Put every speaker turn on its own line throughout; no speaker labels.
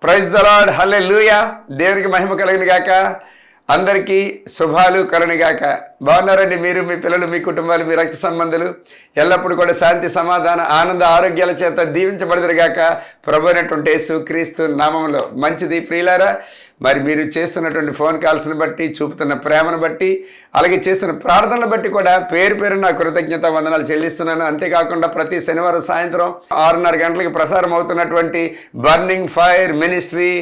Praise the lord, hallelujah. దేవునికి మహిమ కలుగును గాక. అందరికీ శుభాలు కలుగును గాక. బాగున్నారండి మీరు, మీ పిల్లలు, మీ కుటుంబాలు, మీ రక్త సంబంధులు ఎల్లప్పుడూ కూడా శాంతి, సమాధాన, ఆనంద, ఆరోగ్యాల చేత దీవించబడదురు గాక. ప్రభు అయినటువంటి యేసు క్రీస్తు నామములో. మంచిది ప్రియులారా, మరి మీరు చేస్తున్నటువంటి ఫోన్ కాల్స్ని బట్టి, చూపుతున్న ప్రేమను బట్టి, అలాగే చేస్తున్న ప్రార్థనలు బట్టి కూడా పేరు పేరు నా కృతజ్ఞత వందనాలు చెల్లిస్తున్నాను. అంతేకాకుండా ప్రతి శనివారం సాయంత్రం 6:30 గంటలకు ప్రసారం అవుతున్నటువంటి బర్నింగ్ ఫైర్ మినిస్ట్రీ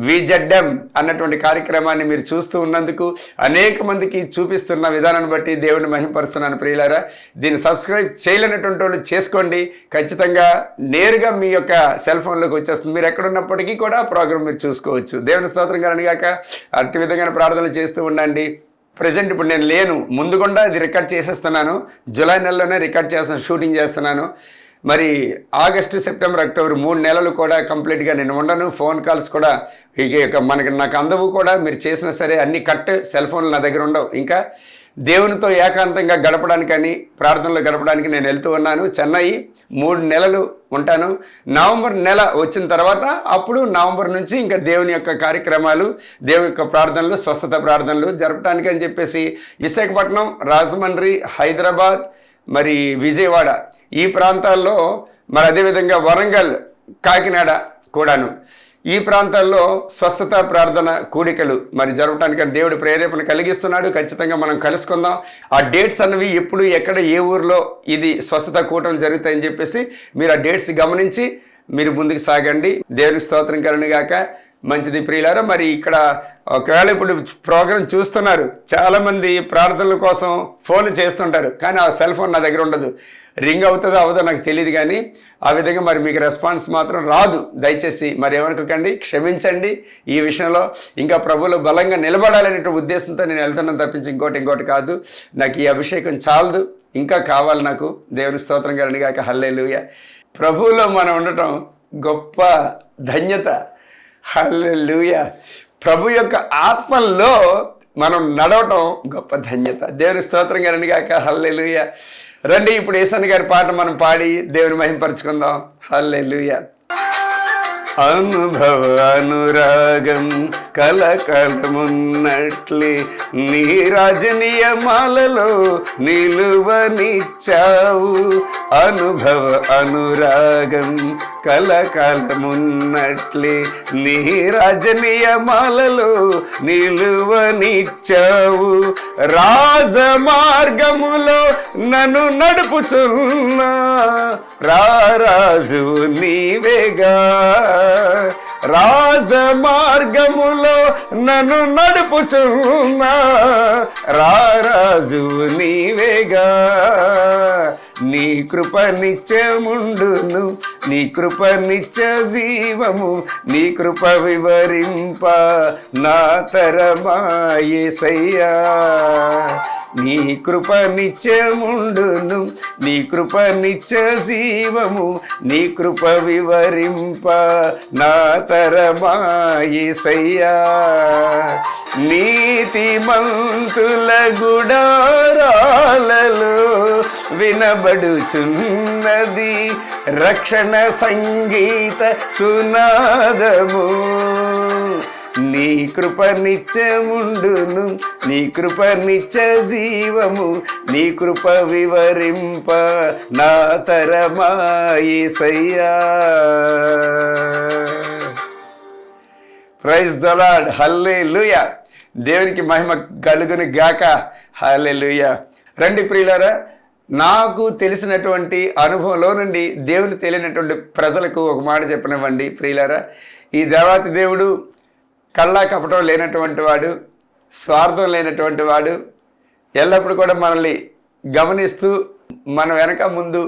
విజెడ్ఎం అన్నటువంటి కార్యక్రమాన్ని మీరు చూస్తూ ఉన్నందుకు, అనేక మందికి చూపిస్తున్న విధానాన్ని బట్టి దేవుని మహిమపరుస్తున్నాను ప్రియులారా. దీన్ని సబ్స్క్రైబ్ చేయలేనటువంటి వాళ్ళు చేసుకోండి. ఖచ్చితంగా నేరుగా మీ యొక్క సెల్ ఫోన్లోకి వచ్చేస్తుంది. మీరు ఎక్కడున్నప్పటికీ కూడా ప్రోగ్రామ్ మీరు చూసుకోవచ్చు. దేవుని స్తోత్రం కలగాక. అట్టి విధంగా ప్రార్థనలు చేస్తూ ఉండండి. ప్రజెంట్ ఇప్పుడు నేను లేను, ముందుకుండా ఇది రికార్డ్ చేసేస్తున్నాను. జూలై నెలలోనే రికార్డ్ చేస్తాను, షూటింగ్ చేస్తున్నాను. మరి ఆగస్టు, సెప్టెంబర్, అక్టోబర్ 3 నెలలు కూడా కంప్లీట్గా నేను ఉండను. ఫోన్ కాల్స్ కూడా నాకు అందవు కూడా. మీరు చేసినా సరే అన్ని కట్, సెల్ ఫోన్లు నా దగ్గర ఉండవు. ఇంకా దేవునితో ఏకాంతంగా గడపడానికని, ప్రార్థనలో గడపడానికి నేను వెళ్తూ ఉన్నాను. చెన్నై 3 నెలలు ఉంటాను. నవంబర్ నెల వచ్చిన తర్వాత అప్పుడు నవంబర్ నుంచి ఇంకా దేవుని యొక్క కార్యక్రమాలు, దేవుని యొక్క ప్రార్థనలు, స్వస్థత ప్రార్థనలు జరపడానికి అని చెప్పేసి విశాఖపట్నం, రాజమండ్రి, హైదరాబాద్, మరి విజయవాడ ఈ ప్రాంతాల్లో, మరి అదేవిధంగా వరంగల్, కాకినాడ కూడాను ఈ ప్రాంతాల్లో స్వస్థత ప్రార్థన కూడికలు మరి జరపడానికి దేవుడు ప్రేరేపణ కలిగిస్తున్నాడు. ఖచ్చితంగా మనం కలుసుకుందాం. ఆ డేట్స్ అన్నవి ఎప్పుడు, ఎక్కడ, ఏ ఊరిలో ఇది స్వస్థత కూటం జరుగుతాయని చెప్పేసి మీరు ఆ డేట్స్ గమనించి మీరు ముందుకు సాగండి. దేవునికి స్తోత్రం కలుగుగాక. మంచిది ప్రియులారా. మరి ఇక్కడ ఒకవేళ ఇప్పుడు ప్రోగ్రాం చూస్తున్నారు, చాలామంది ప్రార్థనల కోసం ఫోన్ చేస్తుంటారు, కానీ ఆ సెల్ ఫోన్ నా దగ్గర ఉండదు. రింగ్ అవుతుందో అవదో నాకు తెలియదు, కానీ ఆ విధంగా మరి మీకు రెస్పాన్స్ మాత్రం రాదు. దయచేసి మరి ఏమనుకోకండి, క్షమించండి. ఈ విషయంలో ఇంకా ప్రభువులో బలంగా నిలబడాలనే ఉద్దేశంతో నేను వెళ్తున్నాను తప్పించి ఇంకోటి కాదు. నాకు ఈ అభిషేకం చాలదు, ఇంకా కావాలి నాకు. దేవుని స్తోత్రం కలుగుగాక. హల్లెలూయా. ప్రభువులో మనం ఉండటం గొప్ప ధన్యత. హల్లెలూయా. ప్రభు యొక్క ఆత్మల్లో మనం నడవటం గొప్ప ధన్యత. దేవుని స్తోత్రం కలుగుగాక. హల్లెలూయా. రండి, ఇప్పుడు యేసన్న గారి పాట మనం పాడి దేవుని మహిమపరుచుకుందాం. హల్లెలూయా. అనుభవ అనురాగం కలకలమున్నట్లే నీ రాజనీయమాలలో నిలువనిచ్చావు. అనుభవ అనురాగం కలకలమున్నట్లే నీ రాజనీయమాలలో నిలువనిచ్చావు. రాజమార్గములో నన్ను నడుపుచున్నా రారాజు నీవేగా. రాజమార్గములో నన్ను నడుపుచున్నా రారాజు నీవేగా. నీ కృప నిత్యముండును, నీ కృప నిత్య జీవము, నీ కృప వివరింప నా తరమా యేసయ్యా. నీ కృప నిత్యముండును, నీ కృప నిత్య జీవము, నీ కృప వివరింప నా తరమా యేసయ్యా. నీతిమంతుల గుడారాలలో వినబడుచున్నది రక్షణ సంగీత సునాదము. నీ కృప నిత్యముండును, నీ కృప నిత్య జీవము, నీ కృప వివరింప నా తరమా యేసయ్యా. Praise the lord. హల్లెలూయా. దేవునికి మహిమ కలుగును గాక. హల్లెలూయా. రండి ప్రియులారా, నాకు తెలిసినటువంటి అనుభవంలో నుండి దేవుని తెలియనటువంటి ప్రజలకు ఒక మాట చెప్పనివ్వండి ప్రియులారా. ఈ దేవాతి దేవుడు కళ్ళా కపటం లేనటువంటి వాడు, స్వార్థం లేనటువంటి వాడు, ఎల్లప్పుడూ కూడా మనల్ని గమనిస్తూ మన వెనక ముందు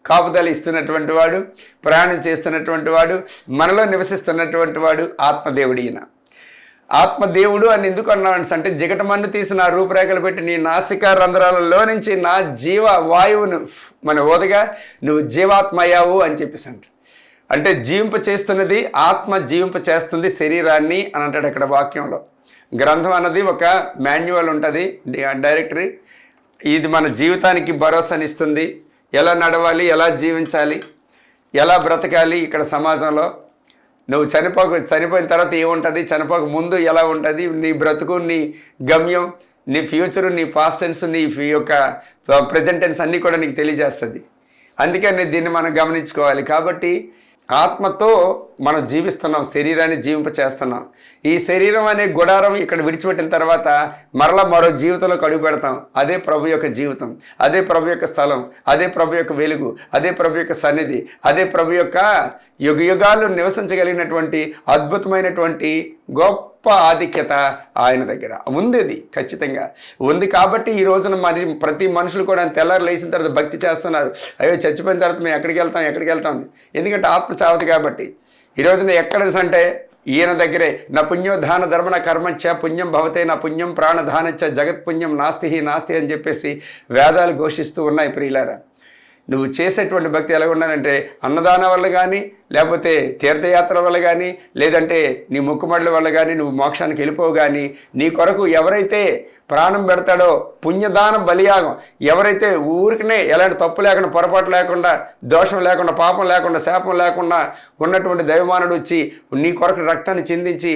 కాపుదల ఇస్తున్నటువంటి వాడు, ప్రయాణం చేస్తున్నటువంటి వాడు, మనలో నివసిస్తున్నటువంటి వాడు ఆత్మదేవుడు. ఈయన ఆత్మదేవుడు అని ఎందుకు అన్నాను అంటే, జిగటమన్ను తీసి నా రూపురేఖలు పెట్టి నీ నాసికా రంధ్రాలలో నుంచి నా జీవ వాయువును మన ఓదగా నువ్వు జీవాత్మయ్యావు అని చెప్పేసి అంటే జీవింప చేస్తున్నది ఆత్మ, జీవింప చేస్తుంది శరీరాన్ని అని అంటాడు అక్కడ వాక్యంలో. గ్రంథం అన్నది ఒక మాన్యువల్ ఉంటుంది, డైరెక్టరీ. ఇది మన జీవితానికి భరోసానిస్తుంది. ఎలా నడవాలి, ఎలా జీవించాలి, ఎలా బ్రతకాలి ఇక్కడ సమాజంలో. నువ్వు చనిపోయిన తర్వాత ఏముంటుంది, చనిపోక ముందు ఎలా ఉంటుంది, నీ బ్రతుకు, నీ గమ్యం, నీ ఫ్యూచరు, నీ పాస్ట్ టెన్స్, నీ యొక్క ప్రజెంట్ టెన్స్ అన్నీ కూడా నీకు తెలియజేస్తుంది. అందుకని దీన్ని మనం గమనించుకోవాలి. కాబట్టి ఆత్మతో మనం జీవిస్తున్నాం, శరీరాన్ని జీవింపచేస్తున్నాం. ఈ శరీరం అనే గుడారం ఇక్కడ విడిచిపెట్టిన తర్వాత మరలా మరో జీవితంలో అడుగు పెడతాం. అదే ప్రభు యొక్క జీవితం, అదే ప్రభు యొక్క స్థలం, అదే ప్రభు యొక్క వెలుగు, అదే ప్రభు యొక్క సన్నిధి, అదే ప్రభు యొక్క యుగాలు నివసించగలిగినటువంటి అద్భుతమైనటువంటి గొప్ప ఆధిక్యత ఆయన దగ్గర ఉంది. అది ఖచ్చితంగా ఉంది. కాబట్టి ఈ రోజున ప్రతి మనుషులు కూడా తెల్లారు లేచిన తర్వాత భక్తి చేస్తున్నారు. అయ్యో చచ్చిపోయిన తర్వాత మేము ఎక్కడికి వెళ్తాం ఎందుకంటే ఆత్మ చావదు. కాబట్టి ఈ రోజున ఎక్కడ అంటే ఈయన దగ్గరే నా పుణ్యో దాన ధర్మణ కర్మచ్చ పుణ్యం భవతే నా పుణ్యం ప్రాణధానచ్చ జగత్ పుణ్యం నాస్తి అని చెప్పేసి వేదాలు ఘోషిస్తూ ఉన్నాయి. ప్రియులారా, నువ్వు చేసేటువంటి భక్తి ఎలా ఉండాలంటే అన్నదానం వల్ల కానీ, లేకపోతే తీర్థయాత్ర వల్ల కానీ, లేదంటే నీ ముక్కుమడుల వల్ల కానీ నువ్వు మోక్షానికి వెళ్ళిపోవు. కానీ నీ కొరకు ఎవరైతే ప్రాణం పెడతాడో, పుణ్యదాన బలియాగం, ఎవరైతే ఊరికనే ఎలాంటి తప్పు లేకుండా, పొరపాటు లేకుండా, దోషం లేకుండా, పాపం లేకుండా, శాపం లేకుండా ఉన్నటువంటి దైవమానుడు వచ్చి నీ కొరకు రక్తాన్ని చిందించి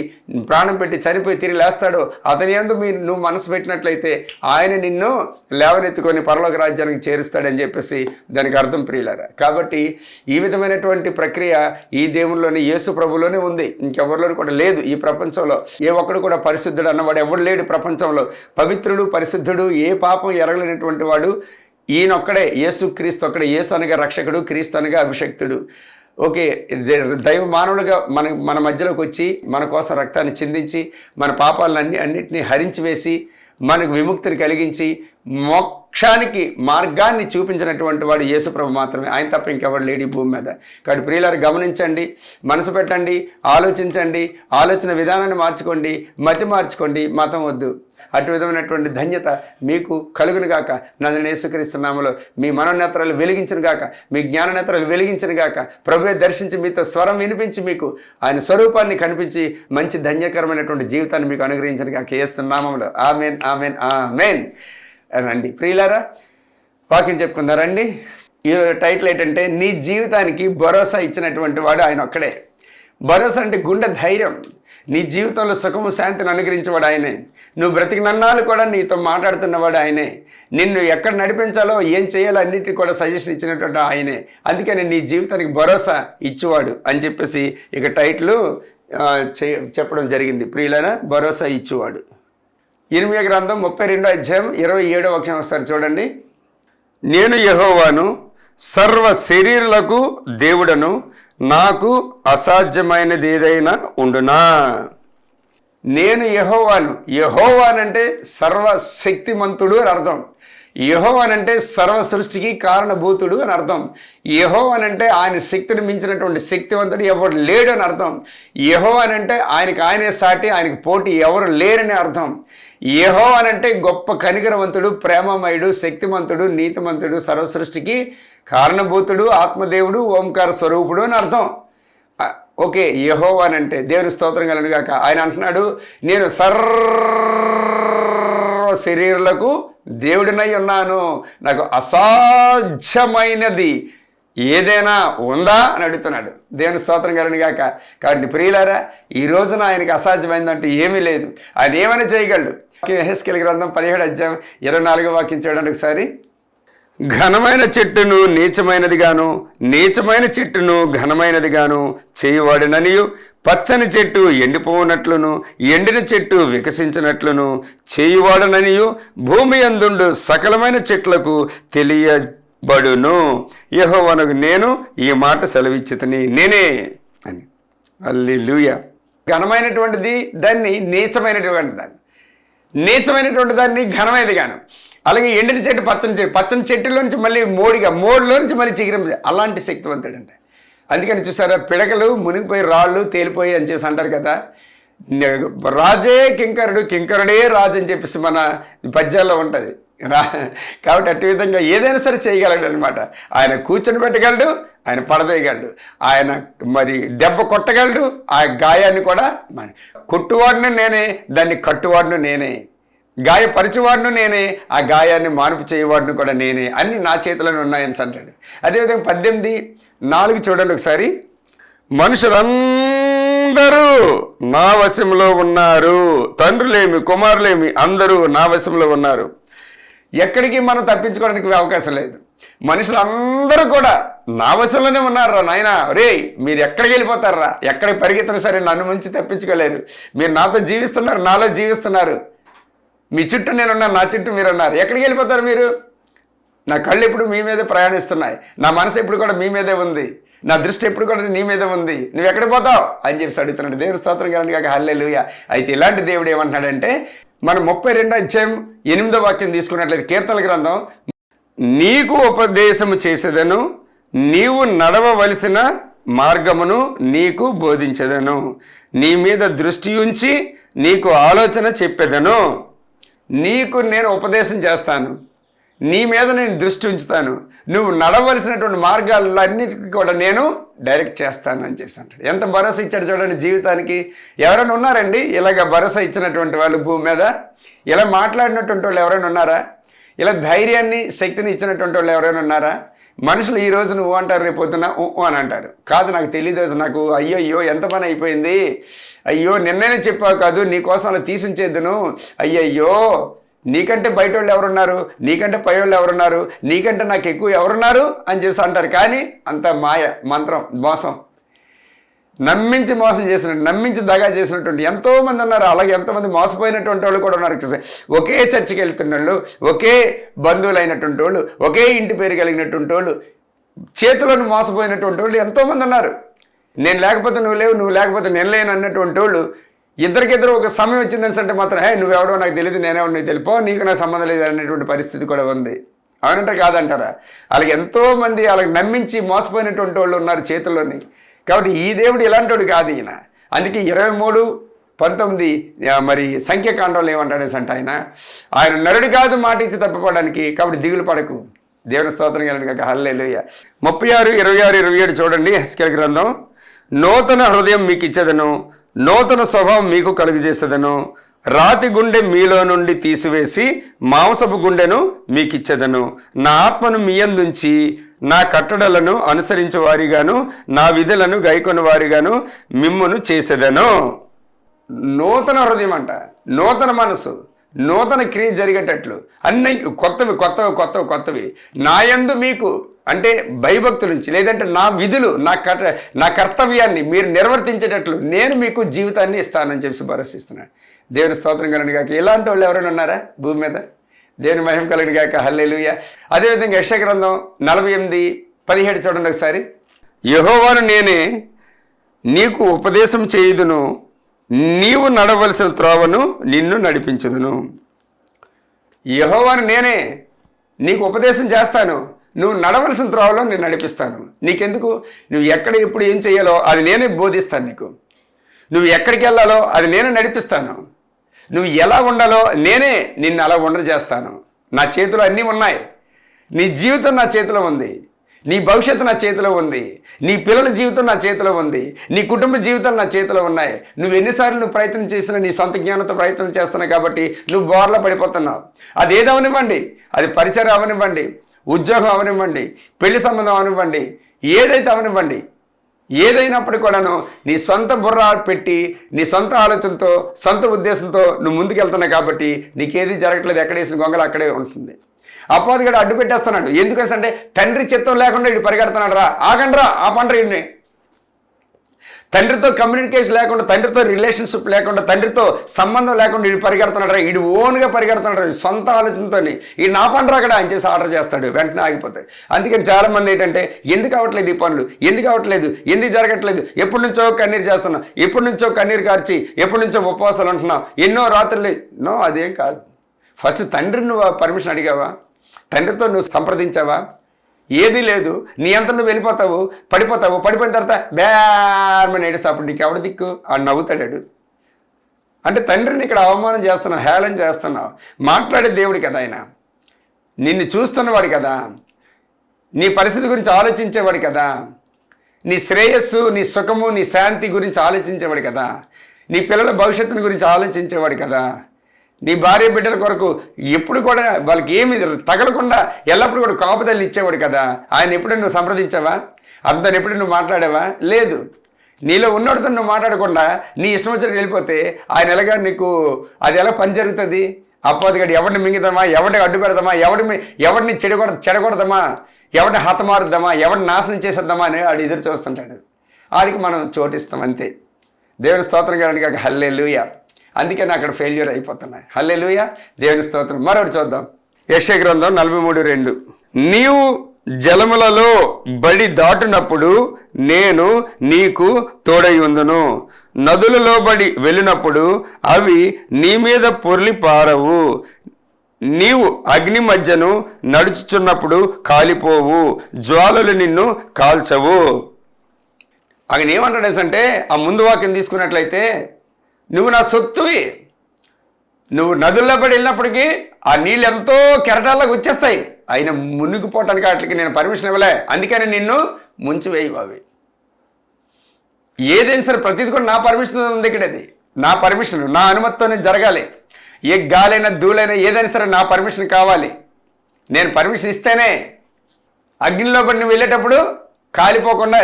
ప్రాణం పెట్టి చనిపోయి తిరిగి లేస్తాడో, అతని యందు నువ్వు మనసు పెట్టినట్లయితే ఆయన నిన్ను లేవనెత్తుకొని పరలోక రాజ్యానికి చేరుస్తాడని చెప్పేసి దానికి అర్థం. ప్రియులారా, కాబట్టి ఈ విధమైనటువంటి ప్రక్రియ ఈ దేవునిలోని యేసు ప్రభులోనే ఉంది, ఇంకెవరిలోనూ కూడా లేదు. ఈ ప్రపంచంలో ఏ ఒక్కడు కూడా పరిశుద్ధుడు అన్నవాడు ఎవడు లేడు ప్రపంచంలో. పవిత్రుడు, పరిశుద్ధుడు, ఏ పాపం ఎరగలేనటువంటి వాడు ఈయనొక్కడే, యేసు క్రీస్తు ఒక్కడే. యేసు అనగా రక్షకుడు, క్రీస్తు అనగా అభిషక్తుడు. ఓకే, దైవ మానవులుగా మన మధ్యలోకి వచ్చి మన కోసం రక్తాన్ని చిందించి మన పాపాలన్నింటినీ హరించి వేసి మనకు విముక్తిని కలిగించి మోక్షానికి మార్గాన్ని చూపించినటువంటి వాడు యేసుప్రభు మాత్రమే. ఆయన తప్ప ఇంకెవరు లేడు ఈ భూమి మీద. కాబట్టి ప్రియులారు, గమనించండి, మనసు పెట్టండి, ఆలోచించండి, ఆలోచన విధానాన్ని మార్చుకోండి, మతి మార్చుకోండి, మతం వద్దు. అటు విధమైనటువంటి ధన్యత మీకు కలుగును గాక. నన్ను యేసుక్రీస్తు నామములో మీ మనోనేత్రాలు వెలిగించును గాక, మీ జ్ఞాననేత్రాలు వెలిగించును గాక. ప్రభువే దర్శించి మీతో స్వరం వినిపించి మీకు ఆయన స్వరూపాన్ని కనిపించి మంచి ధన్యకరమైనటువంటి జీవితాన్ని మీకు అనుగ్రహించును గాక యేసు నామములో. ఆమేన్, ఆమేన్, ఆమేన్. రండి ప్రియులారా, వాక్యం చెప్పుకుందారండి. ఈ టైటిల్ ఏంటంటే నీ జీవితానికి భరోసా ఇచ్చినటువంటి వాడు ఆయన ఒక్కడే. భరోసా అంటే గుండె ధైర్యం. నీ జీవితంలో సుఖము శాంతిని అనుగ్రహించేవాడు ఆయనే. నువ్వు బ్రతికినన్నాళ్ళు కూడా నీతో మాట్లాడుతున్నవాడు ఆయనే. నిన్ను ఎక్కడ నడిపించాలో, ఏం చేయాలో అన్నిటికీ కూడా సజెషన్ ఇచ్చినటువంటి ఆయనే. అందుకని నీ జీవితానికి భరోసా ఇచ్చేవాడు అని చెప్పేసి ఇక టైటిల్ చెప్పడం జరిగింది. ప్రియులైన భరోసా ఇచ్చేవాడు. ఇర్మీయా గ్రంథం 32వ అధ్యాయం 27వ వాక్యం ఒకసారి చూడండి. నేను యెహోవాను, సర్వ శరీరులకు దేవుడను, నాకు అసాధ్యమైనది ఏదైనా ఉండునా. నేను యెహోవాను. యెహోవానంటే సర్వశక్తిమంతుడు అని అర్థం. యెహోవానంటే సర్వ సృష్టికి కారణభూతుడు అని అర్థం. యెహోవానంటే ఆయన శక్తిని మించినటువంటి శక్తివంతుడు ఎవరు లేడు అని అర్థం. యెహోవానంటే ఆయనే సాటి, ఆయనకు పోటీ ఎవరు లేరని అర్థం. యెహోవానంటే గొప్ప కనికరవంతుడు, ప్రేమమయుడు, శక్తిమంతుడు, నీతిమంతుడు, సర్వ సృష్టికి కారణభూతుడు, ఆత్మదేవుడు, ఓంకార స్వరూపుడు అని అర్థం. ఓకే, యెహోవానంటే దేవుని స్తోత్రం కలుగును గాక. ఆయన అంటున్నాడు, నేను సర్వ శరీరులకు దేవుడినై ఉన్నాను, నాకు అసాధ్యమైనది ఏదైనా ఉందా అని అడుగుతున్నాడు. దేవుని స్తోత్రం కలుగును గాక. కాబట్టి ప్రియులారా, ఈ రోజున ఆయనకి అసాధ్యమైందంటే ఏమీ లేదు. ఆయన ఏమైనా చేయగలడు. యెహెజ్కేలు గ్రంథం 17వ అధ్యాయం 24వ వాక్యం చూడండి ఒకసారి. ఘనమైన చెట్టును నీచమైనదిగాను, నీచమైన చెట్టును ఘనమైనదిగాను చేయువాడిననియు, పచ్చని చెట్టు ఎండిపోనట్లును, ఎండిన చెట్టు వికసించినట్లును చేయువాడననియు, భూమి యందుండు సకలమైన చెట్లకు తెలియబడును. యెహోవానగు నేను ఈ మాట సెలవిచ్చితిని, నేనే అని. హల్లెలూయా. ఘనమైనటువంటిది దాన్ని నీచమైనటువంటి దాన్ని, నీచమైనటువంటి దాన్ని ఘనమైనది గాను. అలాగే ఎండిన చెట్టు పచ్చని చెట్టు, పచ్చని చెట్టులోంచి మళ్ళీ మోడులోంచి మళ్ళీ చిగురం, అలాంటి శక్తివంతుడు అంటే. అందుకని చూసారా, పిడకలు మునిగిపోయి రాళ్ళు తేలిపోయి అని చెప్పేసి అంటారు కదా. రాజే కింకరుడు, కింకరుడే రాజు అని చెప్పేసి మన పద్యాల్లో ఉంటుంది. కాబట్టి అటు విధంగా ఏదైనా సరే చేయగలడు అనమాట. ఆయన కూర్చొని పెట్టగలడు, ఆయన పడవేయగలడు, ఆయన మరి దెబ్బ కొట్టగలడు, ఆ గాయాన్ని కూడా కొట్టువాడును నేనే, దాన్ని కట్టువాడును నేనే, గాయపరచువాడును నేనే, ఆ గాయాన్ని మానుపు చేయవాడును కూడా నేనే, అన్ని నా చేతిలోనే ఉన్నాయని అంటాడు. అదేవిధంగా 18:4 చూడండి ఒకసారి. మనుషులందరూ అందరూ నా వశంలో ఉన్నారు. తండ్రులేమి కుమారులేమి అందరూ నా వశంలో ఉన్నారు. ఎక్కడికి మనం తప్పించుకోవడానికి అవకాశం లేదు. మనుషులందరూ కూడా నా వశంలోనే ఉన్నారా నాయన. రే మీరు ఎక్కడికి వెళ్ళిపోతారా, ఎక్కడికి పరిగెత్తినా సరే నన్ను ముంచి తప్పించుకోలేరు. మీరు నాతో జీవిస్తున్నారు, నాలో జీవిస్తున్నారు. మీ చుట్టూ నేనున్నాను, నా చుట్టూ మీరున్నారు. ఎక్కడికి వెళ్ళిపోతారు మీరు? నా కళ్ళు ఎప్పుడు మీ మీదే ప్రయాణిస్తున్నాయి, నా మనసు ఎప్పుడు కూడా మీ మీదే ఉంది, నా దృష్టి ఎప్పుడు కూడా నీ మీద ఉంది. నువ్వు ఎక్కడికి పోతావు అని చెప్పి అడుగుతున్నాడు. దేవుని స్తోత్రం కలండి కాక హల్లెలూయా. అయితే ఇలాంటి దేవుడు ఏమంటున్నాడంటే, మనం 32వ అధ్యాయం 8వ వాక్యం తీసుకున్నట్లయితే కీర్తనల గ్రంథం, నీకు ఉపదేశము చేసేదను, నీవు నడవవలసిన మార్గమును నీకు బోధించదను, నీ మీద దృష్టి ఉంచి నీకు ఆలోచన చెప్పేదను. నీకు నేను ఉపదేశం చేస్తాను, నీ మీద నేను దృష్టి ఉంచుతాను, నువ్వు నడవలసినటువంటి మార్గాలన్నిటికీ కూడా నేను డైరెక్ట్ చేస్తాను అని చెప్పి అంటాడు. ఎంత భరోసా ఇచ్చాడు చూడండి జీవితానికి. ఎవరైనా ఉన్నారండి ఇలాగ భరోసా ఇచ్చినటువంటి వాళ్ళు భూమి మీద? ఇలా మాట్లాడినటువంటి వాళ్ళు ఎవరైనా ఉన్నారా? ఇలా ధైర్యాన్ని శక్తిని ఇచ్చినటువంటి వాళ్ళు ఎవరైనా ఉన్నారా? మనుషులు ఈ రోజు నువ్వు అంటారు, రేపు పొద్దున అని అంటారు. కాదు నాకు తెలియదు, నాకు అయ్యో ఎంత పని అయిపోయింది, అయ్యో నిన్ననే చెప్పావు కాదు, నీకోసం అలా తీసుంచేద్దును, అయ్యయ్యో నీకంటే బయట వాళ్ళు ఎవరున్నారు, నీకంటే పై వాళ్ళు ఎవరున్నారు, నీకంటే నాకు ఎక్కువ ఎవరున్నారు అని చెప్పి అంటారు. కానీ అంత మాయ, మంత్రం, మోసం, నమ్మించి మోసం చేసినట్టు, నమ్మించి దగా చేసినటువంటి ఎంతోమంది ఉన్నారు. అలాగే ఎంతోమంది మోసపోయినటువంటి వాళ్ళు కూడా ఉన్నారు. ఒకే చర్చికి వెళ్తున్న వాళ్ళు, ఒకే బంధువులు అయినటువంటి వాళ్ళు, ఒకే ఇంటి పేరు కలిగినటువంటి వాళ్ళు, చేతులను మోసపోయినటువంటి వాళ్ళు ఎంతోమంది ఉన్నారు. నేను లేకపోతే నువ్వు లేవు, నువ్వు లేకపోతే నేను లేను అన్నటువంటి వాళ్ళు. ఇద్దరికిద్దరు ఒక సమయం వచ్చిందని అంటే మాత్రం నువ్వెవడో నాకు తెలియదు, నేనేవో నీకు తెలిపో, నీకు నాకు సంబంధం లేదు అనేటువంటి పరిస్థితి కూడా ఉంది. అవునంటే కాదంటారా? అలాగే ఎంతోమంది అలాగే నమ్మించి మోసపోయినటువంటి వాళ్ళు ఉన్నారు చేతుల్లోని. కాబట్టి ఈ దేవుడు ఇలాంటి వాడు కాదు ఈయన. అందుకే 23:19 మరి సంఖ్యాకాండంలో ఏమంటాడేసి అంటే ఆయన నరుడు కాదు మాట ఇచ్చి తప్పపడడానికి. కాబట్టి దిగులు పడకు. దేవుని స్తోత్రం కలండి కాక హల్లెలూయా. 36, 26, 27 చూడండి హెస్కేల్ గ్రంథం. నూతన హృదయం మీకు ఇచ్చేదను, నూతన స్వభావం మీకు కలుగజేసేదను, రాతి గుండె మీలో నుండి తీసివేసి మాంసపు గుండెను మీకు ఇచ్చేదను, నా ఆత్మను మీ యందుంచి నా కట్టడలను అనుసరించే వారిగాను నా విధులను గైకొన్న వారిగాను మిమ్మును చేసేదను. నూతన హృదయం అంట, నూతన మనసు, నూతన క్రియ జరిగేటట్లు అన్నీ కొత్తవి నా యందు మీకు అంటే భయభక్తుల నుంచి, లేదంటే నా విధులు, నా కర్తవ్యాన్ని మీరు నిర్వర్తించేటట్లు నేను మీకు జీవితాన్ని ఇస్తానని చెప్పి భరోసిస్తున్నాను. దేవుని స్తోత్రం కలండి కాక. ఇలాంటి వాళ్ళు ఎవరైనా ఉన్నారా భూమి మీద? దేవుని మహిమ కలండి కాక హల్లెలూయా. అదేవిధంగా యెషయా గ్రంథం 48:17 చూడండి ఒకసారి. యెహోవాను నేనే నీకు ఉపదేశం చేయుదును, నీవు నడవలసిన త్రోవను నిన్ను నడిపించుదును. యెహోవాను నేనే నీకు ఉపదేశం చేస్తాను, నువ్వు నడవలసిన త్రోవలో నేను నడిపిస్తాను. నీకెందుకు? నువ్వు ఎక్కడ ఎప్పుడు ఏం చేయాలో అది నేనే బోధిస్తాను నీకు. నువ్వు ఎక్కడికి వెళ్ళాలో అది నేనే నడిపిస్తాను. నువ్వు ఎలా ఉండాలో నేనే నిన్ను అలా చేస్తాను. నా చేతిలో అన్నీ ఉన్నాయి. నీ జీవితం నా చేతిలో ఉంది, నీ భవిష్యత్తు నా చేతిలో ఉంది, నీ పిల్లల జీవితం నా చేతిలో ఉంది, నీ కుటుంబ జీవితాలు నా చేతిలో ఉన్నాయి. నువ్వు ఎన్నిసార్లు నువ్వు ప్రయత్నం చేసినా నీ సొంత జ్ఞానంతో ప్రయత్నం చేస్తున్నావు కాబట్టి నువ్వు బోర్లా పడిపోతున్నావు. అది ఏదవనివ్వండి, అది పరిచయం అవనివ్వండి, ఉద్యోగం అవనివ్వండి, పెళ్లి సంబంధం అవనివ్వండి, ఏదైతే అవనివ్వండి, ఏదైనప్పటికీ కూడాను నీ సొంత బుర్ర పెట్టి నీ సొంత ఆలోచనతో సొంత ఉద్దేశంతో నువ్వు ముందుకెళ్తున్నావు కాబట్టి నీకేది జరగట్లేదు. ఎక్కడేసిన గొంగలు అక్కడే ఉంటుంది. అపవాది కూడా అడ్డు పెట్టేస్తున్నాడు. ఎందుకంటే తండ్రి చిత్తం లేకుండా ఇటు పరిగెడుతున్నాడు. రా ఆగండ్రా, ఆ పండ్ర ఇన్ని తండ్రితో కమ్యూనికేషన్ లేకుండా, తండ్రితో రిలేషన్షిప్ లేకుండా, తండ్రితో సంబంధం లేకుండా ఇటు పరిగెడుతున్నాడు. ఇటు ఓన్గా పరిగెడుతున్నాడు సొంత ఆలోచనతో. ఈ నా పండ్ర అక్కడ అని చేసి ఆర్డర్ చేస్తాడు, వెంటనే ఆగిపోతాయి. అందుకని చాలామంది ఏంటంటే ఎందుకు అవ్వట్లేదు ఈ పనులు, ఎందుకు అవ్వట్లేదు, ఎందుకు జరగట్లేదు, ఎప్పటి నుంచో కన్నీరు చేస్తున్నాం, ఎప్పటి నుంచో కన్నీరు కార్చి, ఎప్పటి నుంచో ఉపవాసాలు అంటున్నాం, ఎన్నో రాత్రులు. నో, అదేం కాదు. ఫస్ట్ తండ్రిని నువ్వు పర్మిషన్ అడిగావా? తండ్రితో నువ్వు సంప్రదించావా? ఏది లేదు. నీ అంతా నువ్వు వెళ్ళిపోతావు, పడిపోయిన తర్వాత బ్యామని ఏడిస్తే అప్పుడు నీకు ఎవడ దిక్కు? ఆ నవ్వుతాడాడు. అంటే తండ్రిని ఇక్కడ అవమానం చేస్తున్నావు, హేళన చేస్తున్నావు. మాట్లాడే దేవుడు కదా ఆయన, నిన్ను చూస్తున్నవాడు కదా, నీ పరిస్థితి గురించి ఆలోచించేవాడు కదా, నీ శ్రేయస్సు, నీ సుఖము, నీ శాంతి గురించి ఆలోచించేవాడు కదా, నీ పిల్లల భవిష్యత్తుని గురించి ఆలోచించేవాడు కదా, నీ భార్య బిడ్డల కొరకు ఎప్పుడు కూడా వాళ్ళకి ఏమి తగలకుండా ఎల్లప్పుడు కూడా కాపుదల్ని ఇచ్చేవాడు కదా. ఆయన ఎప్పుడు నువ్వు సంప్రదించావా? అతను ఎప్పుడు నువ్వు మాట్లాడావా? లేదు. నీలో ఉన్నోడితో నువ్వు మాట్లాడకుండా నీ ఇష్టం వచ్చినట్టు వెళ్ళిపోతే ఆయన ఎలాగా నీకు అది ఎలా పని జరుగుతుంది? అపోదిగాడు ఎవరిని మింగిదామా, ఎవరిని అడ్డు పెడదామా, ఎవరిని చెడగొడదామా, ఎవరిని హతమారుద్దామా, ఎవరిని నాశనం చేసేద్దామా అని ఆడు ఎదురు చూస్తుంటాడు. ఆడికి మనం చోటిస్తాం అంతే. దేవుని స్తోత్రం గారికి హల్లెలూయా. అందుకే అక్కడ ఫెయిల్యూర్ అయిపోతున్నాయి. హల్లెలూయా, దేవుని స్తోత్రం. మరొకటి చూద్దాం. యెషయా గ్రంథం 43:2. నీవు జలములలో బడి దాటునప్పుడు నేను నీకు తోడై ఉందును, నదులలో బడి వెళ్ళినప్పుడు అవి నీ మీద పొర్లి పారవు, నీవు అగ్ని మధ్యను నడుచుచున్నప్పుడు కాలిపోవు, జ్వాలలు నిన్ను కాల్చవు. ఆయన ఏమంటాడేసంటే ఆ ముందు వాక్యం తీసుకున్నట్లయితే నువ్వు నా సొత్తువి, నువ్వు నదుల్లో పడి వెళ్ళినప్పటికీ ఆ నీళ్ళు ఎంతో కెరటాల్లోకి వచ్చేస్తాయి, ఆయన మునిగిపోవటానికి వాటికి నేను పర్మిషన్ ఇవ్వలే, అందుకని నిన్ను ముంచివేయవు. అవి ఏదైనా సరే ప్రతిది కూడా నా పర్మిషన్ ఉంది. ఇక్కడ అది నా పర్మిషన్, నా అనుమతితోనే జరగాలి. ఏ గాలైనా ధూళైనా ఏదైనా సరే నా పర్మిషన్ కావాలి. నేను పర్మిషన్ ఇస్తేనే. అగ్నిలో పడి నువ్వు వెళ్ళేటప్పుడు కాలిపోకుండా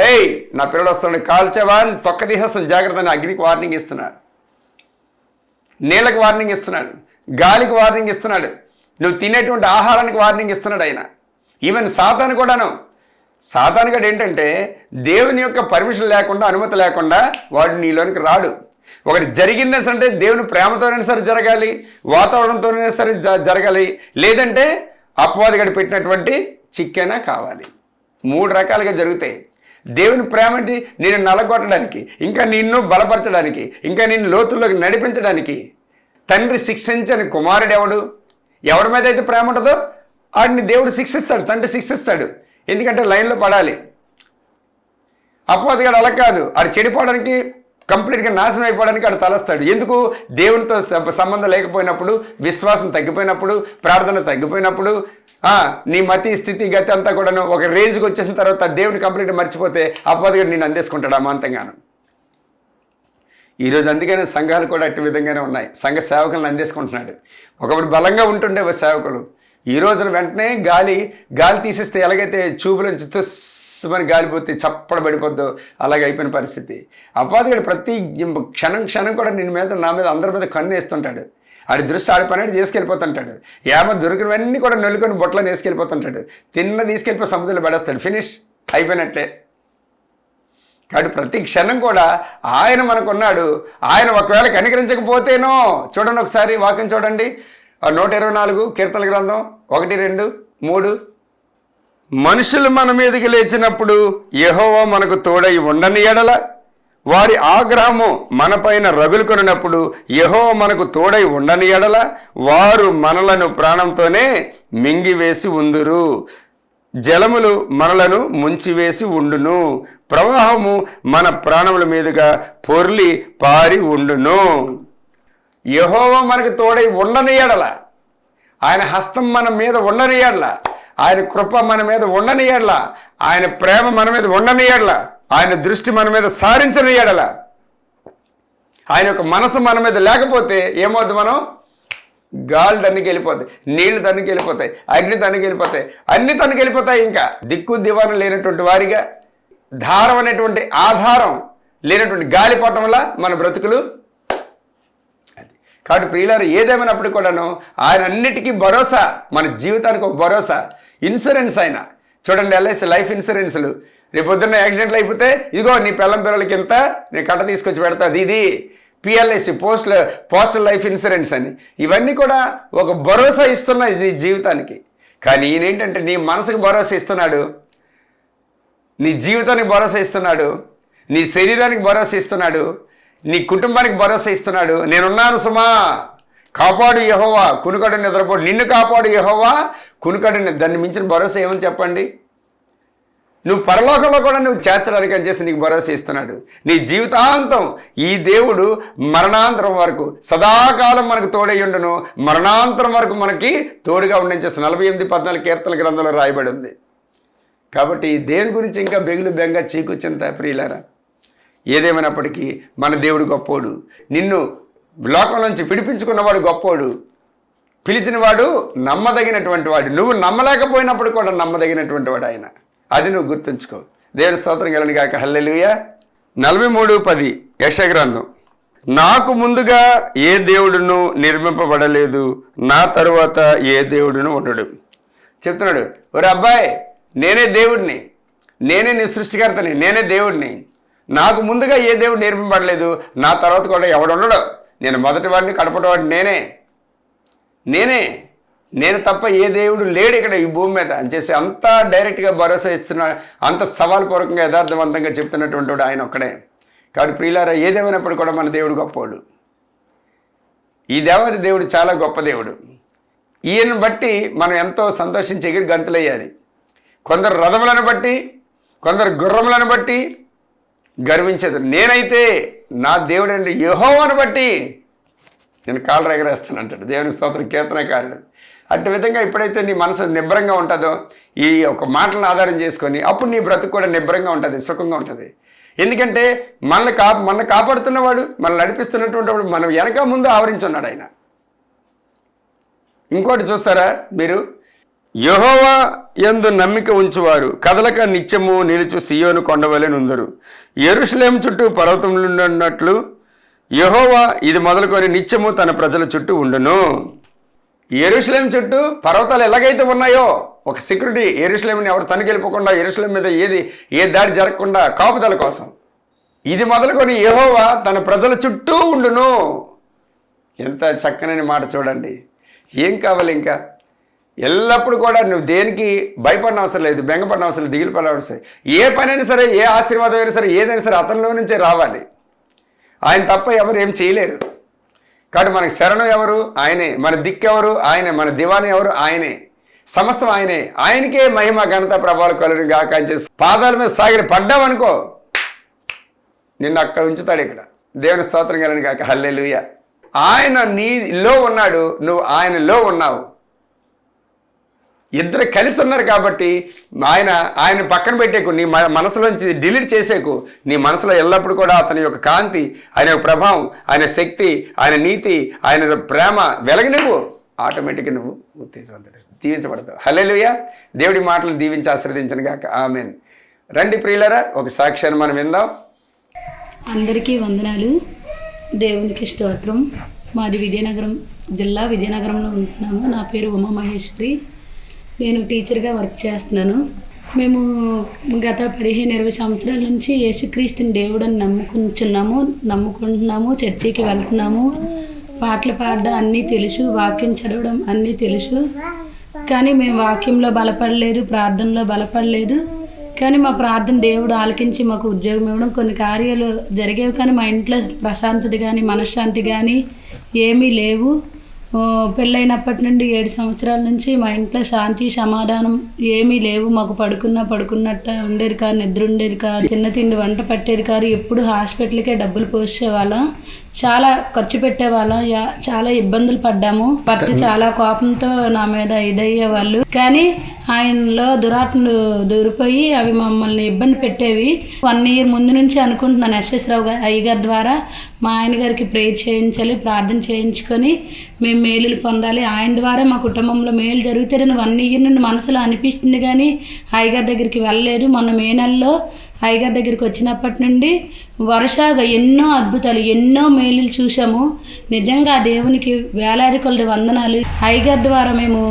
నా పిల్లలు వస్తున్నాడు కాల్చేవా అని తొక్క తీసేస్తాను జాగ్రత్త అని అగ్నికి వార్నింగ్ ఇస్తున్నాడు, నీళ్ళకి వార్నింగ్ ఇస్తున్నాడు, గాలికి వార్నింగ్ ఇస్తున్నాడు, నువ్వు తినేటువంటి ఆహారానికి వార్నింగ్ ఇస్తున్నాడు ఆయన. ఈవెన్ సాతాను కూడాను. సాతాను కూడా ఏంటంటే దేవుని యొక్క పర్మిషన్ లేకుండా, అనుమతి లేకుండా వాడు నీలోనికి రాడు. ఒకటి జరిగిందని అంటే దేవుని ప్రేమతోనే సరే జరగాలి, వాతావరణంతోనే సరే జరగాలి, లేదంటే అపవాదిగడు పెట్టినటువంటి చిక్కెనా కావాలి. 3 రకాలుగా జరుగుతాయి. దేవుని ప్రేమ అంటే నేను నలగొట్టడానికి, ఇంకా నిన్ను బలపరచడానికి, ఇంకా నిన్ను లోతుల్లోకి నడిపించడానికి. తండ్రి శిక్షించని కుమారుడు ఎవడి మీద అయితే ప్రేమ ఉంటుందో వాడిని దేవుడు శిక్షిస్తాడు, తండ్రి శిక్షిస్తాడు. ఎందుకంటే లైన్లో పడాలి. అపవాదిగాడు అలా కాదు, ఆడు చెడిపోవడానికి, కంప్లీట్గా నాశనం అయిపోవడానికి ఆడు తలస్తాడు. ఎందుకు? దేవునితో సంబంధం లేకపోయినప్పుడు, విశ్వాసం తగ్గిపోయినప్పుడు, ప్రార్థన తగ్గిపోయినప్పుడు, నీ మతి స్థితి గతి అంతా కూడాను ఒక రేంజ్కి వచ్చేసిన తర్వాత దేవుని కంప్లీట్గా మర్చిపోతే అపవాదిగాడు నేను అందేసుకుంటాడు అమాంతంగాను. ఈరోజు అందుకనే సంఘాలు కూడా అట్టి విధంగానే ఉన్నాయి. సంఘ సేవకులను అందేసుకుంటున్నాడు. ఒకప్పుడు బలంగా ఉంటుండే సేవకులు, ఈ రోజున వెంటనే గాలి తీసేస్తే ఎలాగైతే చూపులోంచి తుస్మని గాలిపోతే చప్పడబడిపోద్దో అలాగే అయిపోయిన పరిస్థితి. అపవాదిగాడు ప్రతి క్షణం కూడా నా మీద అందరి మీద కన్ను వేస్తుంటాడు. ఆడి దృష్టి ఆడి పని చేసుకెళ్ళిపోతుంటాడు. దొరికినవన్నీ కూడా నొలుకొని బొట్లను వేసుకెళ్ళిపోతుంటాడు. తీసుకెళ్ళిపోయి సముద్రంలో పడేస్తాడు. ఫినిష్ అయిపోయినట్లే. కాబట్టి ప్రతి క్షణం కూడా ఆయన మనకున్నాడు. ఆయన ఒకవేళ కనికరించకపోతేనో, చూడండి ఒకసారి వాక్యం చూడండి, 124 కీర్తనల గ్రంథం 1, 2, 3. మనుషులు మన మీదకి లేచినప్పుడు యెహోవా మనకు తోడై ఉండని ఎడల, వారి ఆగ్రహము మనపైన రగులుకొనినప్పుడు యెహోవా మనకు తోడై ఉండని ఎడల, వారు మనలను ప్రాణంతోనే మింగివేసి ఉందురు, జలములు మనలను ముంచివేసి ఉండును, ప్రవాహము మన ప్రాణముల మీదుగా పొర్లి పారి ఉండును. యెహోవా మనకు తోడై ఉండని ఎడల, ఆయన హస్తం మన మీద ఉండని ఎడల, ఆయన కృప మన మీద ఉండని ఎడల, ఆయన ప్రేమ మన మీద ఉండని ఎడల, ఆయన దృష్టి మన మీద సారించని ఎడల, ఆయన యొక్క మనసు మన మీద లేకపోతే ఏమవుద్ది? మనం గాలి తనకి వెళ్ళిపోతాయి, నీళ్లు తనకి వెళ్ళిపోతాయి, అగ్ని తనకి వెళ్ళిపోతాయి, అన్ని తనకి వెళ్ళిపోతాయి. ఇంకా దిక్కు దివానం లేనటువంటి వారిగా, ధారం అనేటువంటి ఆధారం లేనటువంటి గాలిపోవటం వల్ల మన బ్రతుకులు అది. కాబట్టి ప్రియులారు, ఏదేమైనప్పుడు కూడాను ఆయన అన్నిటికీ భరోసా, మన జీవితానికి ఒక భరోసా, ఇన్సూరెన్స్. ఆయన చూడండి, LIC లైఫ్ ఇన్సూరెన్స్లు, రేపు పొద్దున్న యాక్సిడెంట్లు అయిపోతే ఇదిగో నీ పిల్లలకి ఇంత నేను కట్ట తీసుకొచ్చి పెడతాది, ఇది PLIC పోస్టల్ లైఫ్ ఇన్సూరెన్స్ అని. ఇవన్నీ కూడా ఒక భరోసా ఇస్తున్నాయి నీ జీవితానికి. కానీ ఈయన ఏంటంటే నీ మనసుకు భరోసా ఇస్తున్నాడు, నీ జీవితానికి భరోసా ఇస్తున్నాడు, నీ శరీరానికి భరోసా ఇస్తున్నాడు, నీ కుటుంబానికి భరోసా ఇస్తున్నాడు. నేనున్నాను సుమా, కాపాడు యెహోవా, కునుకడు నిద్రపోడు, నిన్ను కాపాడు యెహోవా, కునుకడు. దాన్ని మించిన భరోసా ఏమని చెప్పండి? నువ్వు పరలోకంలో కూడా నువ్వు చేర్చడానికి అని చేసి నీకు భరోసా ఇస్తున్నాడు. నీ జీవితాంతం ఈ దేవుడు మరణాంతరం వరకు సదాకాలం మనకు తోడయ్యుండును, మరణాంతరం వరకు మనకి తోడుగా ఉండని 48-14 కీర్తనల గ్రంథంలో రాయబడి ఉంది. కాబట్టి దేని గురించి ఇంకా బెగులు బెంగ చీకుచింత ప్రియులారా? ఏదేమైనప్పటికీ మన దేవుడు గొప్పోడు. నిన్ను లోకం నుంచి విడిపించుకున్నవాడు గొప్పోడు. పిలిచినవాడు నమ్మదగినటువంటి వాడు. నువ్వు నమ్మలేకపోయినప్పుడు కూడా నమ్మదగినటువంటి వాడు ఆయన. అది నువ్వు గుర్తుంచుకో. దేవుని స్తోత్రం కలుగును గాక. హల్లెలూయా. 43:10 యెషయా గ్రంథం. నాకు ముందుగా ఏ దేవుడును నిర్మింపబడలేదు, నా తరువాత ఏ దేవుడును ఉండడు. చెప్తున్నాడు, ఒరే అబ్బాయి, నేనే దేవుడిని, నేనే నీ సృష్టికర్తని, నేనే దేవుడిని. నాకు ముందుగా ఏ దేవుడు నిర్మింపబడలేదు, నా తర్వాత కూడా ఎవడు ఉండడు. నేను మొదటి వాడిని, కడపటి వాడిని నేను తప్ప ఏ దేవుడు లేడు ఇక్కడ ఈ భూమి మీద అని చేసి అంత డైరెక్ట్గా భరోసా ఇస్తున్న, అంత సవాల్పూర్వకంగా యథార్థవంతంగా చెప్తున్నటువంటి వాడు ఆయన ఒక్కడే. కాబట్టి ప్రియులారా, ఏదేమైనప్పుడు కూడా మన దేవుడు గొప్పవాడు. ఈ దేవాది దేవుడు చాలా గొప్ప దేవుడు. ఈయన బట్టి మనం ఎంతో సంతోషించి ఎగిరి గంతులయ్యాలి. కొందరు రథములను బట్టి, కొందరు గుర్రములను బట్టి గర్వించేది. నేనైతే నా దేవుడు అంటే యెహోవాను బట్టి నేను కాళ్ళు ఎగరేస్తాను అంటాడు దేవుని స్తోత్రం కీర్తనకారుడు. అటు విధంగా ఎప్పుడైతే నీ మనసు నిబ్బరంగా ఉంటుందో, ఈ ఒక మాటలను ఆధారం చేసుకొని, అప్పుడు నీ బ్రతుకు కూడా నిబ్బరంగా ఉంటుంది, సుఖంగా ఉంటుంది. ఎందుకంటే మనల్ని కాపాడుతున్నవాడు, మనల్ని నడిపిస్తున్నటువంటి వాడు మన వెనక ముందు ఆవరించున్నాడు ఆయన. ఇంకోటి చూస్తారా మీరు, యెహోవా యందు నమ్మిక ఉంచువారు కదలక నిత్యము నిలుచు సీయోను కొండవలె నుందరు. యెరూషలేము చుట్టూ పర్వతములున్నట్లు యెహోవా ఇది మొదలుకొని నిత్యము తన ప్రజల చుట్టూ ఉండును. యెరూషలేము చుట్టూ పర్వతాలు ఎలాగైతే ఉన్నాయో, ఒక సెక్యూరిటీ, యెరూషలేముని ఎవరు తనకెళ్ళిపోకుండా, యెరూషలేము మీద ఏ దాడి జరగకుండా కాపుదల కోసం, ఇది మొదలుకొని యెహోవా తన ప్రజల చుట్టూ ఉండును. ఎంత చక్కనని మాట చూడండి. ఏం కావాలి ఇంకా? ఎల్లప్పుడు కూడా నువ్వు దేనికి భయపడిన అవసరం లేదు, బెంగపడిన అవసరం లేదు, దిగులు పడిన అవసరం. ఏ పనైనా సరే, ఏ ఆశీర్వాదం అయినా సరే, ఏదైనా సరే అతనిలో నుంచే రావాలి. ఆయన తప్ప ఎవరు ఏం చేయలేరు. కాబట్టి మనకి శరణం ఎవరు? ఆయనే. మన దిక్కెవరు? ఆయనే. మన దివాని ఎవరు? ఆయనే. సమస్తం ఆయనే. ఆయనకే మహిమ ఘనత ప్రభావాలు కలుగును గాక అని చేసి పాదాల మీద సాగిరి పడ్డావనుకో, నిన్ను అక్కడ ఉంచుతాడు. ఇక్కడ దేవుని స్తోత్రం కలుగును గాక. హల్లెలూయా. ఆయన నీలో ఉన్నాడు, నువ్వు ఆయనలో ఉన్నావు. ఇద్దరు కలిసి ఉన్నారు కాబట్టి ఆయన పక్కన పెట్టేకు, నీ మనసులోంచి డిలీట్ చేసేకు. నీ మనసులో ఎల్లప్పుడూ కూడా అతని యొక్క కాంతి, ఆయన యొక్క ప్రభావం, ఆయన శక్తి, ఆయన నీతి, ఆయన ప్రేమ వెలగనివ్వు. ఆటోమేటిక్గా నువ్వు ఉత్తేజవంతుడు, దీవించబడతావు. హల్లెలూయా. దేవుడి మాటలు దీవించి ఆశీర్వదించను గాక. ఆమేన్. రండి ప్రియులారా, ఒక సాక్ష్యాన్ని మనం విందాం.
అందరికీ వందనాలు. దేవునికి స్తోత్రం. మాది విజయనగరం జిల్లా, విజయనగరంలో ఉంటున్నాము. నా పేరు ఉమా మహేశ్వరి. నేను టీచర్గా వర్క్ చేస్తున్నాను. మేము గత 15-20 సంవత్సరాల నుంచి యేసుక్రీస్తుని దేవుడని నమ్ముకుంటున్నాము. చర్చికి వెళ్తున్నాము. పాటలు పాడడం అన్నీ తెలుసు, వాక్యం చదవడం అన్నీ తెలుసు. కానీ మేము వాక్యంలో బలపడలేదు, ప్రార్థనలో బలపడలేదు. కానీ మా ప్రార్థన దేవుడు ఆలకించి మాకు ఉద్యోగం ఇవ్వడం, కొన్ని కార్యాలు జరిగేవి. కానీ మా ఇంట్లో ప్రశాంతత కానీ మనశ్శాంతి కానీ ఏమీ లేవు. పెళ్ళైనప్పటి నుండి 7 సంవత్సరాల నుంచి మా ఇంట్లో శాంతి సమాధానం ఏమీ లేవు. మాకు పడుకున్నట్టు ఉండేది కాదు, నిద్ర ఉండేది కాదు, చిన్న తిండి వంట పట్టేది కాదు. ఎప్పుడు హాస్పిటల్కే డబ్బులు పోసేవాళ్ళం, చాలా ఖర్చు పెట్టేవాళ్ళం, చాలా ఇబ్బందులు పడ్డాము. భర్త చాలా కోపంతో నా మీద ఇదయ్యేవాళ్ళు. కానీ ఆయనలో దురాత్మలు దూరిపోయి అవి మమ్మల్ని ఇబ్బంది పెట్టేవి. 1 year ముందు నుంచి అనుకుంటున్నాను, ఎస్ఎస్ రావు అయ్యగారి ద్వారా మా ఆయన గారికి ప్రేయర్ చేయించాలి, ప్రార్థన చేయించుకొని మేము మేలులు పొందాలి, ఆయన ద్వారా మా కుటుంబంలో మేలు జరుగుతుందని 1 year నుండి మనసులో అనిపిస్తుంది. కానీ అయ్యగారి దగ్గరికి వెళ్ళలేదు. మొన్న మే నెలలో అయ్యగారి దగ్గరికి వచ్చినప్పటి నుండి వరుసగా ఎన్నో అద్భుతాలు, ఎన్నో మేలులు చూసాము. నిజంగా దేవునికి వేలాది కొలది వందనాలు. అయ్యగారి ద్వారా మేము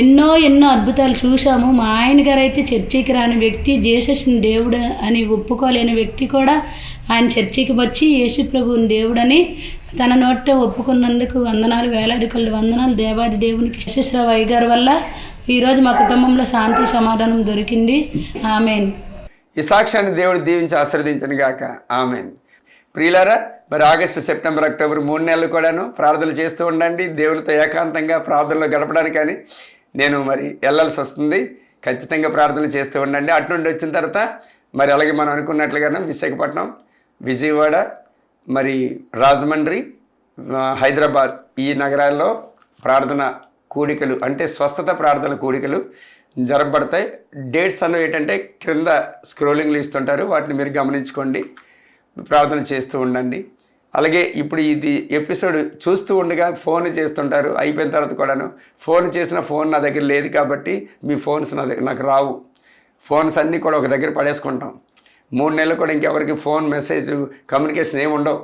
ఎన్నో అద్భుతాలు చూసాము. మా ఆయన గారు అయితే చర్చికి రాని వ్యక్తి, జీసస్ని దేవుడు అని ఒప్పుకోలేని వ్యక్తి కూడా ఆయన చర్చికి వచ్చి యేసు ప్రభువుని దేవుడని తన నోటితో ఒప్పుకున్నందుకు వందనాలు, వేలాది కొలది వందనాలు. దేవాది దేవునికి ఎస్ఎస్ రావు అయ్యగారి వల్ల ఈరోజు మా కుటుంబంలో శాంతి సమాధానం దొరికింది. ఆమేన్.
ఈ సాక్ష్యాన్ని దేవుడు దీవించి ఆశీర్వదించను గాక. ఆమేన్. ప్రియులారా, మరి ఆగస్టు, సెప్టెంబర్, అక్టోబర్ 3 నెలలు కూడాను ప్రార్థనలు చేస్తూ ఉండండి. దేవునితో ఏకాంతంగా ప్రార్థనలో గడపడానికి కానీ నేను మరి వెళ్ళాల్సి వస్తుంది. ఖచ్చితంగా ప్రార్థనలు చేస్తూ ఉండండి. అటు నుండి వచ్చిన తర్వాత మరి అలాగే మనం అనుకున్నట్లుగానే విశాఖపట్నం, విజయవాడ, మరి రాజమండ్రి, హైదరాబాద్ ఈ నగరాల్లో ప్రార్థన కూడికలు, అంటే స్వస్థత ప్రార్థన కూడికలు జరగబడతాయి. డేట్స్ అన్నవి ఏంటంటే క్రింద స్క్రోలింగ్లు ఇస్తుంటారు, వాటిని మీరు గమనించుకోండి, ప్రార్థన చేస్తూ ఉండండి. అలాగే ఇప్పుడు ఇది ఎపిసోడ్ చూస్తూ ఉండగా ఫోన్ చేస్తుంటారు. అయిపోయిన తర్వాత కూడాను ఫోన్ చేసిన ఫోన్ నా దగ్గర లేదు కాబట్టి మీ ఫోన్స్ నాకు రావు. ఫోన్స్ అన్నీ కూడా ఒక దగ్గర పడేసుకుంటాం. 3 నెలలు కూడా ఇంకెవరికి ఫోన్ మెసేజ్ కమ్యూనికేషన్ ఏమి ఉండవు.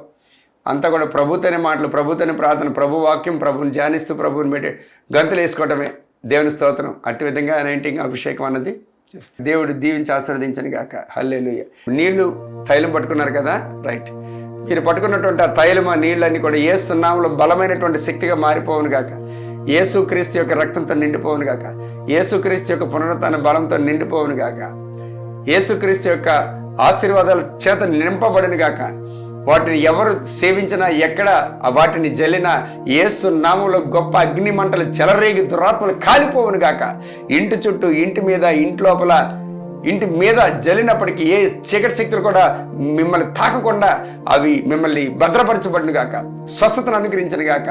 అంతా కూడా ప్రభుతోనే మాటలు, ప్రభుతోనే ప్రార్థన, ప్రభు వాక్యం, ప్రభుని ధ్యానిస్తూ ప్రభుని పెట్టి గంతులు వేసుకోవటమే. దేవుని స్తోత్రం. అట్టి విధంగా అనైంటింగ్ అభిషేకం అన్నది దేవుడు దీవించి ఆశీర్వదించను గాక. హల్లెలూయా. నీళ్లు తైలం పట్టుకున్నారు కదా, రైట్. మీరు పట్టుకున్నటువంటి ఆ తైలం, ఆ నీళ్ళన్నీ కూడా యేసు నామములో బలమైనటువంటి శక్తిగా మారిపోవును గాక. యేసుక్రీస్తు యొక్క రక్తంతో నిండిపోవును గాక. యేసుక్రీస్తు యొక్క పునరుత్థాన బలంతో నిండిపోవును గాక. యేసుక్రీస్తు యొక్క ఆశీర్వాదాల చేత నింపబడును గాక. వాటిని ఎవరు సేవించినా, ఎక్కడ వాటిని జల్లినా యేసు నామములో గొప్ప అగ్ని మంటలు చెలరేగి దురాత్మలు కాలిపోవును గాక. ఇంటి చుట్టూ, ఇంటి మీద, ఇంటి లోపల, ఇంటి మీద జల్లినప్పటికీ ఏ చీకటి శక్తులు కూడా మిమ్మల్ని తాకకుండా అవి మిమ్మల్ని భద్రపరచబడును గాక. స్వస్థతను అనుగ్రహించను గాక.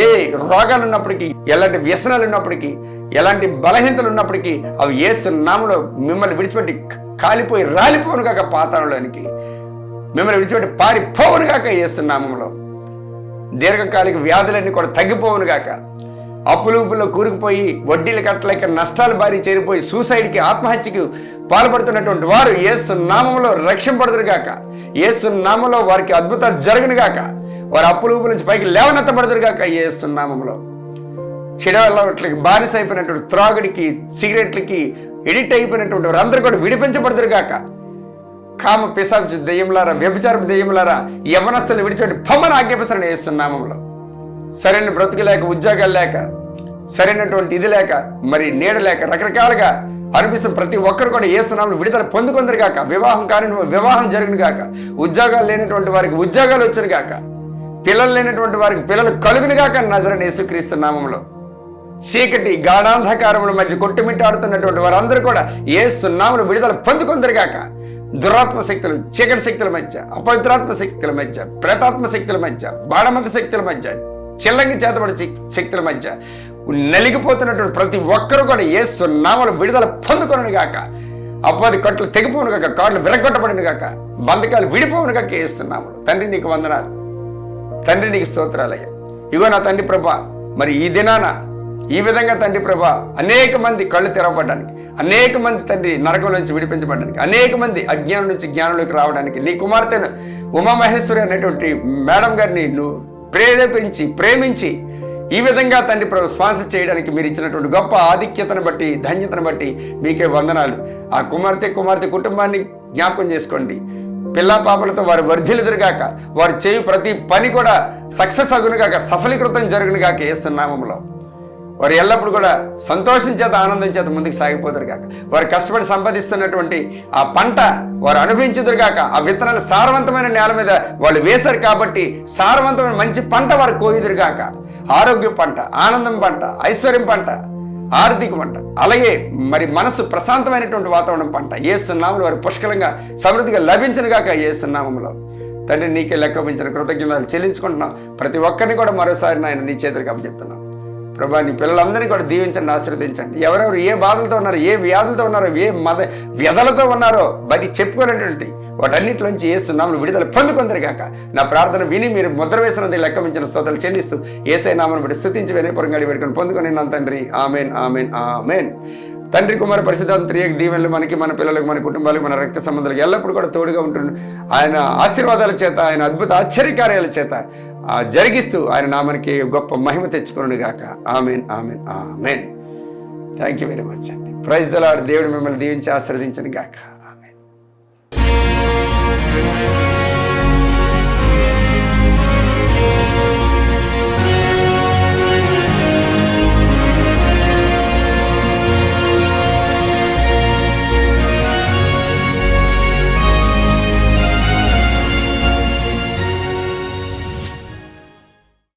ఏ రోగాలు ఉన్నప్పటికీ, ఎలాంటి వ్యసనాలు ఉన్నప్పటికీ, ఎలాంటి బలహీనతలు ఉన్నప్పటికీ అవి యేసు నామములో మిమ్మల్ని విడిచిపెట్టి కాలిపోయి రాలిపోవును గాక. పాతాళంలోనికి మిమ్మల్ని విడిచిపెట్టి పారిపోవును గాక యేసు నామములో. దీర్ఘకాలిక వ్యాధులన్నీ కూడా తగ్గిపోవును గాక. అప్పులుపుల్లో కూరుకుపోయి వడ్డీలు కట్టలేక నష్టాలు బారి చేరిపోయి సూసైడ్కి, ఆత్మహత్యకు పాల్పడుతున్నటువంటి వారు యేసు నామములో రక్షింపబడుదురు గాక. యేసు నామములో వారికి అద్భుతాలు జరుగును గాక. వారి అప్పులుపుల నుంచి పైకి లేవనెత్తబడుదురు గాక యేసు నామములో. చెడవట్లకి బానిస అయిపోయినటువంటి త్రాగుడికి, సిగరెట్లకి ఎడిక్ట్ అయిపోయినటువంటి వారందరూ కూడా విడిపించబడుదురు గాక. కామ పిశాచ దెయ్యములారా, వ్యభిచారపు దెయ్యములారా, యవ్వనస్తులను విడిచిపెట్టి పొమ్మని ఆజ్ఞాపిస్తారని యేసునామములో. సరైన బ్రతుకు లేక, ఉద్యోగాలు లేక, సరైనటువంటి ఇది లేక, మరి నీడ లేక, రకరకాలుగా అనిపిస్తున్న ప్రతి ఒక్కరు కూడా యేసునామములో విడుదల పొందుకుందరు గాక. వివాహం కాని వివాహం జరుగును గాక. ఉద్యోగాలు లేనటువంటి వారికి ఉద్యోగాలు వచ్చును గాక. పిల్లలు లేనటువంటి వారికి పిల్లలు కలుగును గాక. నజరేయుడైన యేసుక్రీస్తు నామములో. చీకటి గాఢాంధకారముల మధ్య కొట్టుమిట్టాడుతున్నటువంటి వారందరూ కూడా యేసు నామములో విడుదల పొందుకుందరు గాక. దురాత్మ శక్తులు, చీకటి శక్తుల మధ్య, అపవిత్రాత్మ శక్తుల మధ్య, ప్రేతాత్మ శక్తుల మధ్య, బాణమత శక్తుల మధ్య, చిల్లంగి చేతబడి శక్తుల మధ్య నలిగిపోతున్నటువంటి ప్రతి ఒక్కరూ కూడా యేసు నామములో విడుదల పొందుకొనును గాక. అపవాది కట్లు తెగిపోవును గాక. కాళ్ళు విరగొట్టబడిన గాక. బంధకాలు విడిపోవును గాక యేసు నామములో. తండ్రి నీకు వందనాలు. తండ్రి నీకు స్తోత్రాలయ్యా. ఇగో నా తండ్రి ప్రభా, మరి ఈ దినాన ఈ విధంగా తండ్రి ప్రభా అనేక మంది కళ్ళు తెరవబడడానికి, అనేక మంది తండ్రి నరకం నుంచి విడిపించబడడానికి, అనేక మంది అజ్ఞానం నుంచి జ్ఞానంలోకి రావడానికి నీ కుమార్తెను ఉమామహేశ్వరి అనేటువంటి మేడం గారిని నువ్వు ప్రేరేపించి, ప్రేమించి ఈ విధంగా తండ్రి ప్రభు స్పాన్సర్ చేయడానికి మీరు ఇచ్చినటువంటి గొప్ప ఆధిక్యతను బట్టి, ధన్యతను బట్టి మీకే వందనాలు. ఆ కుమార్తె కుటుంబాన్ని జ్ఞాపకం చేసుకోండి. పిల్లా పాపలతో వారు వర్ధిల్లుదురుగాక. వారు చేయు ప్రతి పని కూడా సక్సెస్ అగునుగాక, సఫలీకృతం జరుగునుగాక యేసు నామములో. వారు ఎల్లప్పుడూ కూడా సంతోషం చేత, ఆనందం చేత ముందుకు సాగిపోతారు గాక. వారు కష్టపడి సంపాదిస్తున్నటువంటి ఆ పంట వారు అనుభవించుదురు గాక. ఆ విత్తనాలు సారవంతమైన నేల మీద వాళ్ళు వేశారు కాబట్టి సారవంతమైన మంచి పంట వారు కోయుదురు గాక. ఆరోగ్య పంట, ఆనందం పంట, ఐశ్వర్యం పంట, ఆర్థిక పంట, అలాగే మరి మనసు ప్రశాంతమైనటువంటి వాతావరణం పంట యేసు నామములో వారు పుష్కలంగా సమృద్ధిగా లభించును గాక యేసు నామములో. తండ్రి నీకే లెక్కపించిన కృతజ్ఞతలు చెల్లించుకుంటున్నాం. ప్రతి ఒక్కరిని కూడా మరోసారి నాయన నీ చేతులకు అప్పచెప్తున్నాం. ప్రభా, నీ పిల్లలందరినీ కూడా దీవించండి, ఆశీర్వదించండి. ఎవరెవరు ఏ బాధలతో ఉన్నారో, ఏ వ్యాధులతో ఉన్నారో, ఏ వ్యధలతో ఉన్నారో బట్టి చెప్పుకోలేటువంటి వాటన్నిటిలోంచి యేసు నామములో విడుదల పొందుకొందరు గాక. నా ప్రార్థన విని మీరు ముద్ర వేసినది లెక్కమించిన స్తోత్రాలు చెల్లిస్తూ యేసయ్య నామమును బట్టి స్తుతించి వినయపూర్వకంగా వేడుకొని పొందుకొని నా తండ్రి. Amen, amen, amen. తండ్రి, కుమార పరిశుద్ధాత్మ త్రియేక దీవెనలు మనకి, మన పిల్లలకు, మన కుటుంబాలకు, మన రక్త సంబంధాలకు ఎల్లప్పుడూ కూడా తోడుగా ఉంటుండు. ఆయన ఆశీర్వాదాల చేత, ఆయన అద్భుత ఆశ్చర్యకార్యాల చేత జరిగిస్తూ ఆయన నామానికి గొప్ప మహిమ తెచ్చుకును గాక. Amen, amen, amen. Thank you very much అండి. Praise the lord. దేవుడు మిమ్మల్ని దీవించి ఆశీర్వదించను గాక.